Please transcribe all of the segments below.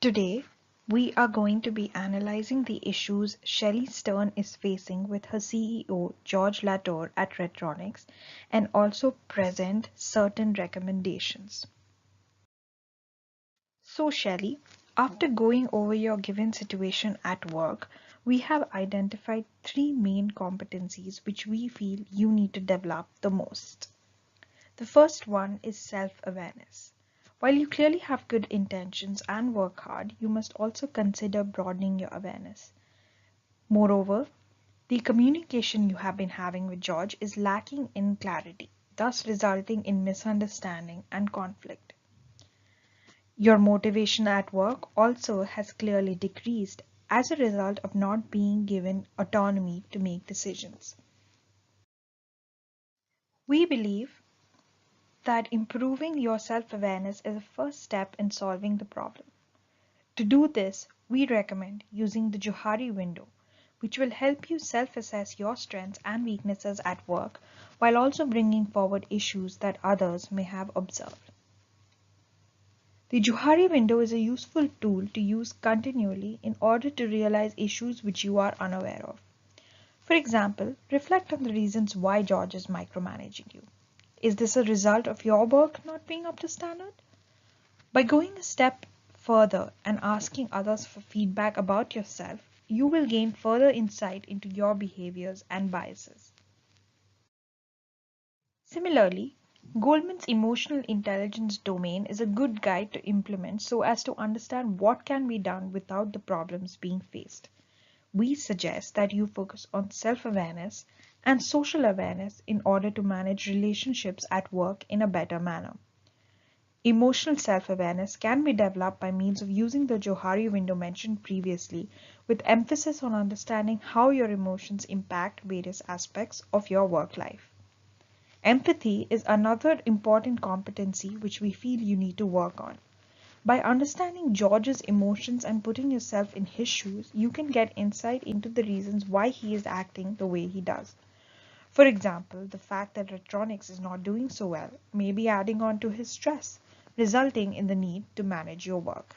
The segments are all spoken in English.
Today, we are going to be analyzing the issues Shelley Stern is facing with her CEO, George Latour at Redtronics, and also present certain recommendations. So, Shelley, after going over your given situation at work, we have identified three main competencies which we feel you need to develop the most. The first one is self-awareness. While you clearly have good intentions and work hard, you must also consider broadening your awareness. Moreover, the communication you have been having with George is lacking in clarity, thus resulting in misunderstanding and conflict. Your motivation at work also has clearly decreased as a result of not being given autonomy to make decisions. We believe that improving your self-awareness is a first step in solving the problem. To do this, we recommend using the Johari window, which will help you self-assess your strengths and weaknesses at work while also bringing forward issues that others may have observed. The Johari window is a useful tool to use continually in order to realize issues which you are unaware of. For example, reflect on the reasons why George is micromanaging you. Is this a result of your work not being up to standard? By going a step further and asking others for feedback about yourself, you will gain further insight into your behaviors and biases. Similarly, Goldman's emotional intelligence domain is a good guide to implement so as to understand what can be done without the problems being faced. We suggest that you focus on self-awareness and social awareness in order to manage relationships at work in a better manner. Emotional self-awareness can be developed by means of using the Johari window mentioned previously, with emphasis on understanding how your emotions impact various aspects of your work life. Empathy is another important competency which we feel you need to work on. By understanding George's emotions and putting yourself in his shoes, you can get insight into the reasons why he is acting the way he does. For example, the fact that electronics is not doing so well may be adding on to his stress, resulting in the need to manage your work.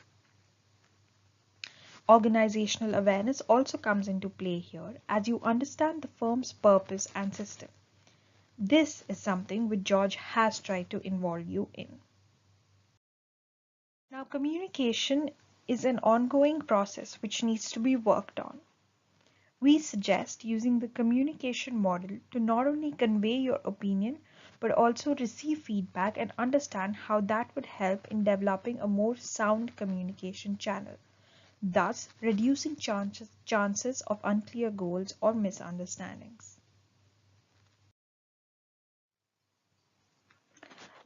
Organizational awareness also comes into play here as you understand the firm's purpose and system. This is something which George has tried to involve you in. Now, communication is an ongoing process which needs to be worked on. We suggest using the communication model to not only convey your opinion, but also receive feedback and understand how that would help in developing a more sound communication channel, thus reducing chances of unclear goals or misunderstandings.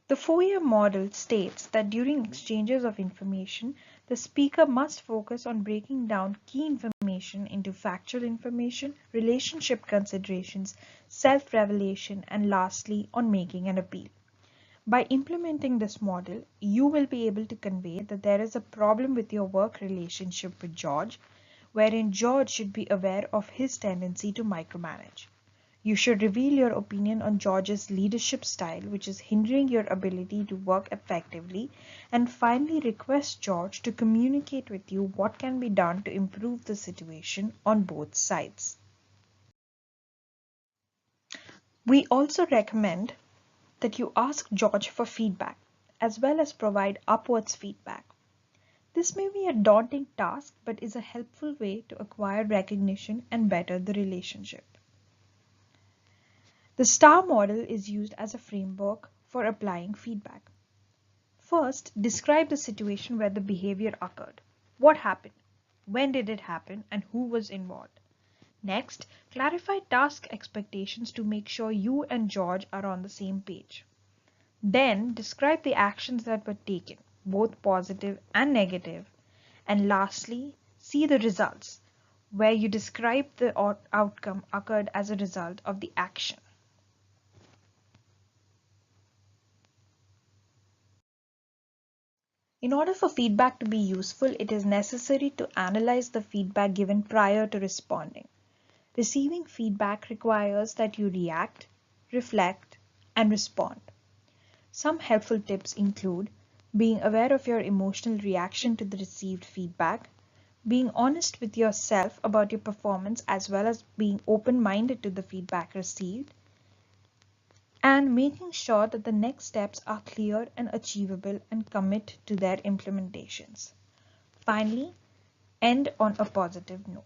The Fourier model states that during exchanges of information, the speaker must focus on breaking down key information into factual information, relationship considerations, self-revelation, and lastly, on making an appeal. By implementing this model, you will be able to convey that there is a problem with your work relationship with George, wherein George should be aware of his tendency to micromanage. You should reveal your opinion on George's leadership style, which is hindering your ability to work effectively, and finally request George to communicate with you what can be done to improve the situation on both sides. We also recommend that you ask George for feedback, as well as provide upwards feedback. This may be a daunting task, but is a helpful way to acquire recognition and better the relationship. The STAR model is used as a framework for applying feedback. First, describe the situation where the behavior occurred. What happened? When did it happen? And who was involved? Next, clarify task expectations to make sure you and George are on the same page. Then, describe the actions that were taken, both positive and negative. And lastly, see the results, where you describe the outcome occurred as a result of the action. In order for feedback to be useful, it is necessary to analyze the feedback given prior to responding. Receiving feedback requires that you react, reflect, and respond. Some helpful tips include being aware of your emotional reaction to the received feedback, being honest with yourself about your performance as well as being open-minded to the feedback received, and making sure that the next steps are clear and achievable and commit to their implementations. Finally, end on a positive note.